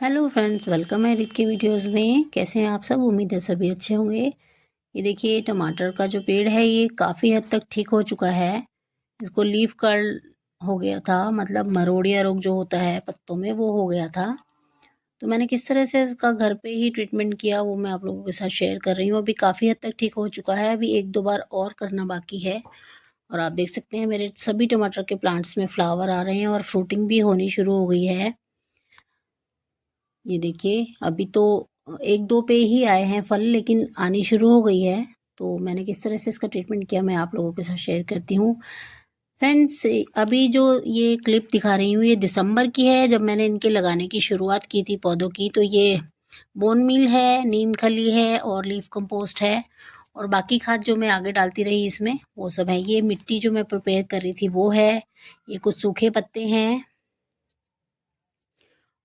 Hello friends, welcome है रित की वीडियोस में। कैसे हैं आप सब? उम्मीद है सभी अच्छे होंगे। ये देखिए, टमाटर का जो पेड़ है ये काफ़ी हद तक ठीक हो चुका है। इसको लीफ कर्ल हो गया था, मतलब मरोड़िया रोग जो होता है पत्तों में वो हो गया था। तो मैंने किस तरह से इसका घर पे ही ट्रीटमेंट किया वो मैं आप लोगों के साथ शेयर कर रही हूँ। अभी काफ़ी हद तक ठीक हो चुका है, अभी एक दो बार और करना बाकी है। और आप देख सकते हैं मेरे सभी टमाटर के प्लांट्स में फ्लावर आ रहे हैं और फ्रूटिंग भी होनी शुरू हो गई है। ये देखिए, अभी तो एक दो पे ही आए हैं फल, लेकिन आनी शुरू हो गई है। तो मैंने किस तरह से इसका ट्रीटमेंट किया मैं आप लोगों के साथ शेयर करती हूँ। फ्रेंड्स, अभी जो ये क्लिप दिखा रही हूँ ये दिसंबर की है, जब मैंने इनके लगाने की शुरुआत की थी पौधों की। तो ये बोन मील है, नीम खली है और लीफ कंपोस्ट है, और बाकी खाद जो मैं आगे डालती रही इसमें वो सब है। ये मिट्टी जो मैं प्रिपेयर कर रही थी वो है। ये कुछ सूखे पत्ते हैं।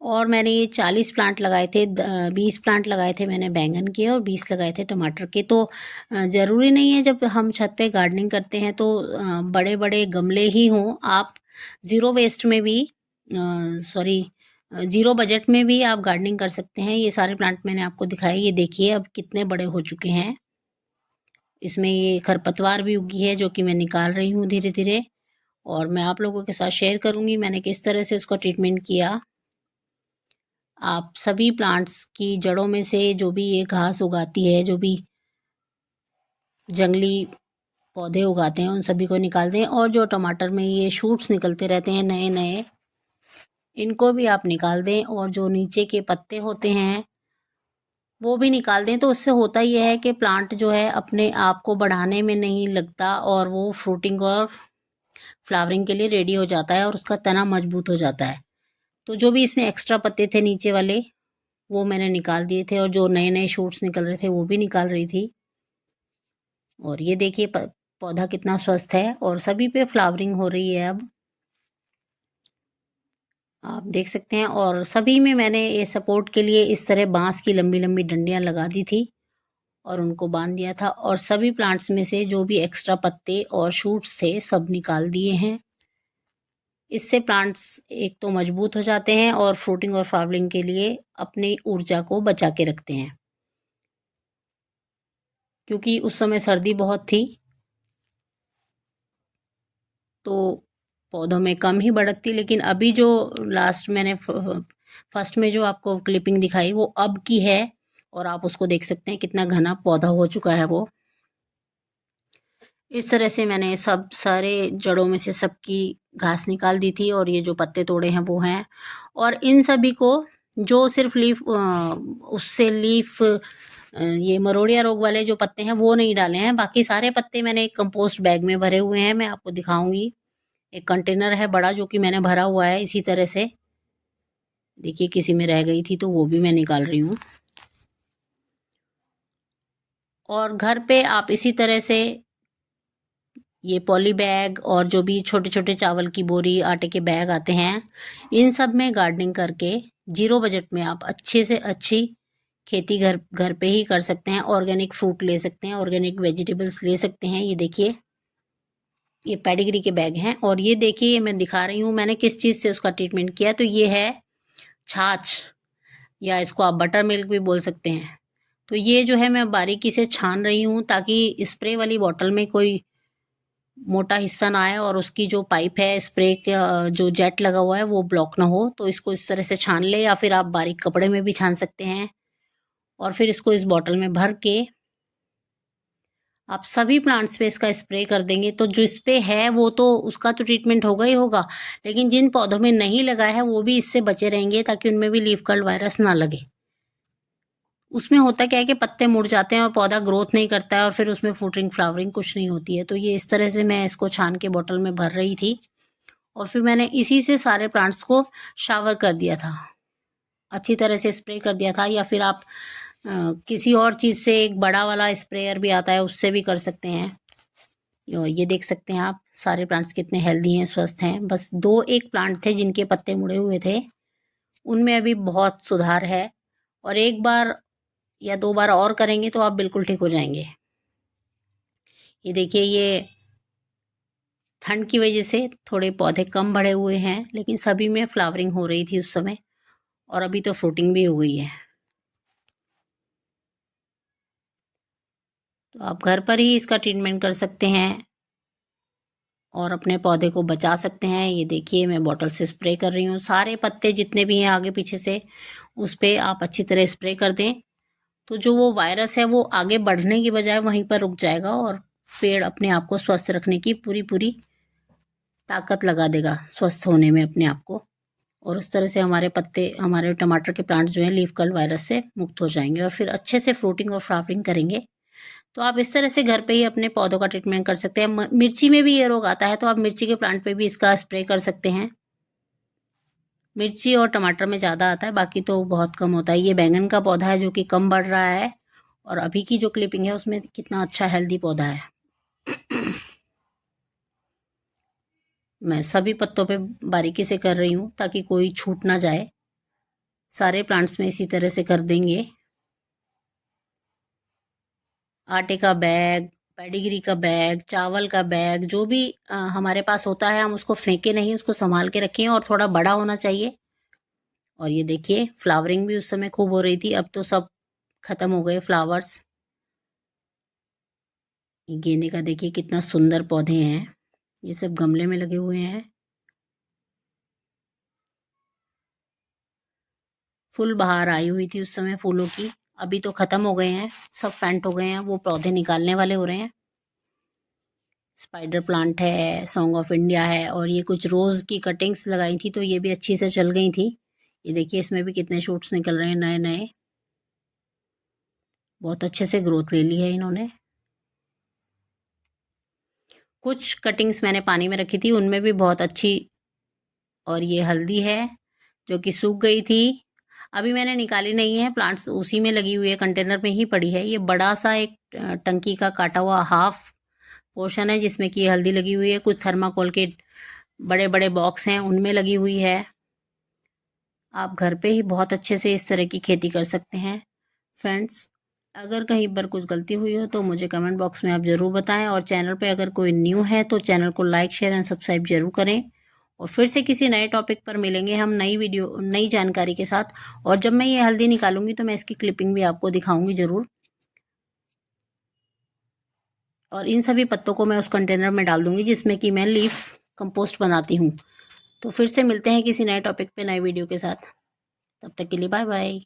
और मैंने ये 40 प्लांट लगाए थे, 20 प्लांट लगाए थे मैंने बैंगन के और 20 लगाए थे टमाटर के। तो ज़रूरी नहीं है जब हम छत पे गार्डनिंग करते हैं तो बड़े बड़े गमले ही हों। आप ज़ीरो वेस्ट में भी, सॉरी, ज़ीरो बजट में भी आप गार्डनिंग कर सकते हैं। ये सारे प्लांट मैंने आपको दिखाए, ये देखिए अब कितने बड़े हो चुके हैं। इसमें ये खरपतवार भी उगी है जो कि मैं निकाल रही हूँ धीरे धीरे, और मैं आप लोगों के साथ शेयर करूँगी मैंने किस तरह से उसका ट्रीटमेंट किया। आप सभी प्लांट्स की जड़ों में से जो भी ये घास उगाती है, जो भी जंगली पौधे उगाते हैं, उन सभी को निकाल दें। और जो टमाटर में ये शूट्स निकलते रहते हैं नए नए, इनको भी आप निकाल दें। और जो नीचे के पत्ते होते हैं वो भी निकाल दें। तो उससे होता यह है कि प्लांट जो है अपने आप को बढ़ाने में नहीं लगता और वो फ्रूटिंग और फ्लावरिंग के लिए रेडी हो जाता है और उसका तना मजबूत हो जाता है। तो जो भी इसमें एक्स्ट्रा पत्ते थे नीचे वाले वो मैंने निकाल दिए थे, और जो नए नए शूट्स निकल रहे थे वो भी निकाल रही थी। और ये देखिए पौधा कितना स्वस्थ है और सभी पे फ्लावरिंग हो रही है अब, आप देख सकते हैं। और सभी में मैंने ये सपोर्ट के लिए इस तरह बांस की लंबी लंबी डंडियां लगा दी थी और उनको बांध दिया था। और सभी प्लांट्स में से जो भी एक्स्ट्रा पत्ते और शूट्स थे सब निकाल दिए हैं। इससे प्लांट्स एक तो मजबूत हो जाते हैं और फ्रूटिंग और फ्लावरिंग के लिए अपनी ऊर्जा को बचा के रखते हैं, क्योंकि उस समय सर्दी बहुत थी तो पौधों में कम ही बढ़त थी। लेकिन अभी जो लास्ट मैंने फर्स्ट में जो आपको क्लिपिंग दिखाई वो अब की है, और आप उसको देख सकते हैं कितना घना पौधा हो चुका है वो। इस तरह से मैंने सब सारे जड़ों में से सबकी घास निकाल दी थी, और ये जो पत्ते तोड़े हैं वो हैं। और इन सभी को जो सिर्फ लीफ, उससे लीफ, ये मरोड़िया रोग वाले जो पत्ते हैं वो नहीं डाले हैं। बाकी सारे पत्ते मैंने एक कंपोस्ट बैग में भरे हुए हैं, मैं आपको दिखाऊंगी। एक कंटेनर है बड़ा जो कि मैंने भरा हुआ है इसी तरह से। देखिए किसी में रह गई थी तो वो भी मैं निकाल रही हूँ। और घर पे आप इसी तरह से ये पॉली बैग और जो भी छोटे छोटे चावल की बोरी, आटे के बैग आते हैं, इन सब में गार्डनिंग करके जीरो बजट में आप अच्छे से अच्छी खेती घर घर पे ही कर सकते हैं। ऑर्गेनिक फ्रूट ले सकते हैं, ऑर्गेनिक वेजिटेबल्स ले सकते हैं। ये देखिए, ये पेडिग्री के बैग हैं। और ये देखिए मैं दिखा रही हूँ मैंने किस चीज़ से उसका ट्रीटमेंट किया। तो ये है छाछ, या इसको आप बटर मिल्क भी बोल सकते हैं। तो ये जो है मैं बारीकी से छान रही हूँ ताकि स्प्रे वाली बॉटल में कोई मोटा हिस्सा ना आए और उसकी जो पाइप है स्प्रे का जो जेट लगा हुआ है वो ब्लॉक ना हो। तो इसको इस तरह से छान ले, या फिर आप बारीक कपड़े में भी छान सकते हैं। और फिर इसको इस बॉटल में भर के आप सभी प्लांट्स पे इसका स्प्रे कर देंगे। तो जो इस पे है वो तो उसका तो ट्रीटमेंट होगा ही होगा, लेकिन जिन पौधों में नहीं लगा है वो भी इससे बचे रहेंगे ताकि उनमें भी लीफ कर्ल वायरस ना लगे। उसमें होता क्या है कि पत्ते मुड़ जाते हैं और पौधा ग्रोथ नहीं करता है और फिर उसमें फ्रूटिंग फ्लावरिंग कुछ नहीं होती है। तो ये इस तरह से मैं इसको छान के बॉटल में भर रही थी, और फिर मैंने इसी से सारे प्लांट्स को शावर कर दिया था, अच्छी तरह से स्प्रे कर दिया था। या फिर आप किसी और चीज़ से, एक बड़ा वाला स्प्रेयर भी आता है उससे भी कर सकते हैं। और ये देख सकते हैं आप सारे प्लांट्स कितने हेल्दी हैं, स्वस्थ हैं। बस दो एक प्लांट थे जिनके पत्ते मुड़े हुए थे, उनमें अभी बहुत सुधार है। और एक बार या दो बार और करेंगे तो आप बिल्कुल ठीक हो जाएंगे। ये देखिए, ये ठंड की वजह से थोड़े पौधे कम बढ़े हुए हैं, लेकिन सभी में फ्लावरिंग हो रही थी उस समय। और अभी तो फ्रूटिंग भी हो गई है। तो आप घर पर ही इसका ट्रीटमेंट कर सकते हैं और अपने पौधे को बचा सकते हैं। ये देखिए मैं बॉटल से स्प्रे कर रही हूँ। सारे पत्ते जितने भी हैं आगे पीछे से उस पे आप अच्छी तरह स्प्रे कर दें, तो जो वो वायरस है वो आगे बढ़ने की बजाय वहीं पर रुक जाएगा और पेड़ अपने आप को स्वस्थ रखने की पूरी पूरी ताकत लगा देगा स्वस्थ होने में अपने आप को। और उस तरह से हमारे पत्ते, हमारे टमाटर के प्लांट जो हैं लीफ कर्ल वायरस से मुक्त हो जाएंगे और फिर अच्छे से फ्रूटिंग और फ्लावरिंग करेंगे। तो आप इस तरह से घर पे ही अपने पौधों का ट्रीटमेंट कर सकते हैं। मिर्ची में भी ये रोग आता है, तो आप मिर्ची के प्लांट पे भी इसका स्प्रे कर सकते हैं। मिर्ची और टमाटर में ज़्यादा आता है, बाकी तो बहुत कम होता है। ये बैंगन का पौधा है जो कि कम बढ़ रहा है, और अभी की जो क्लिपिंग है उसमें कितना अच्छा हेल्दी पौधा है। मैं सभी पत्तों पे बारीकी से कर रही हूँ ताकि कोई छूट ना जाए। सारे प्लांट्स में इसी तरह से कर देंगे। आटे का बैग, पेडिग्री का बैग, चावल का बैग, जो भी हमारे पास होता है हम उसको फेंके नहीं, उसको संभाल के रखें और थोड़ा बड़ा होना चाहिए। और ये देखिए फ्लावरिंग भी उस समय खूब हो रही थी, अब तो सब खत्म हो गए फ्लावर्स। ये गेंदे का देखिए कितना सुंदर पौधे हैं, ये सब गमले में लगे हुए हैं। फुल बहार आई हुई थी उस समय फूलों की, अभी तो खत्म हो गए हैं, सब फेंट हो गए हैं, वो पौधे निकालने वाले हो रहे हैं। स्पाइडर प्लांट है, सॉन्ग ऑफ इंडिया है, और ये कुछ रोज़ की कटिंग्स लगाई थी तो ये भी अच्छी से चल गई थी। ये देखिए इसमें भी कितने शूट्स निकल रहे हैं नए नए, बहुत अच्छे से ग्रोथ ले ली है इन्होंने। कुछ कटिंग्स मैंने पानी में रखी थी, उनमें भी बहुत अच्छी। और ये हल्दी है जो कि सूख गई थी, अभी मैंने निकाली नहीं है, प्लांट्स उसी में लगी हुई है, कंटेनर में ही पड़ी है। ये बड़ा सा एक टंकी का काटा हुआ हाफ पोर्शन है जिसमें कि हल्दी लगी हुई है। कुछ थर्माकोल के बड़े बड़े बॉक्स हैं उनमें लगी हुई है। आप घर पे ही बहुत अच्छे से इस तरह की खेती कर सकते हैं। फ्रेंड्स, अगर कहीं पर कुछ गलती हुई हो तो मुझे कमेंट बॉक्स में आप ज़रूर बताएं, और चैनल पे अगर कोई न्यू है तो चैनल को लाइक शेयर एंड सब्सक्राइब जरूर करें। और फिर से किसी नए टॉपिक पर मिलेंगे हम नई वीडियो नई जानकारी के साथ। और जब मैं ये हल्दी निकालूंगी तो मैं इसकी क्लिपिंग भी आपको दिखाऊंगी ज़रूर। और इन सभी पत्तों को मैं उस कंटेनर में डाल दूंगी जिसमें कि मैं लीफ कंपोस्ट बनाती हूँ। तो फिर से मिलते हैं किसी नए टॉपिक पे नए वीडियो के साथ, तब तक के लिए बाय बाय।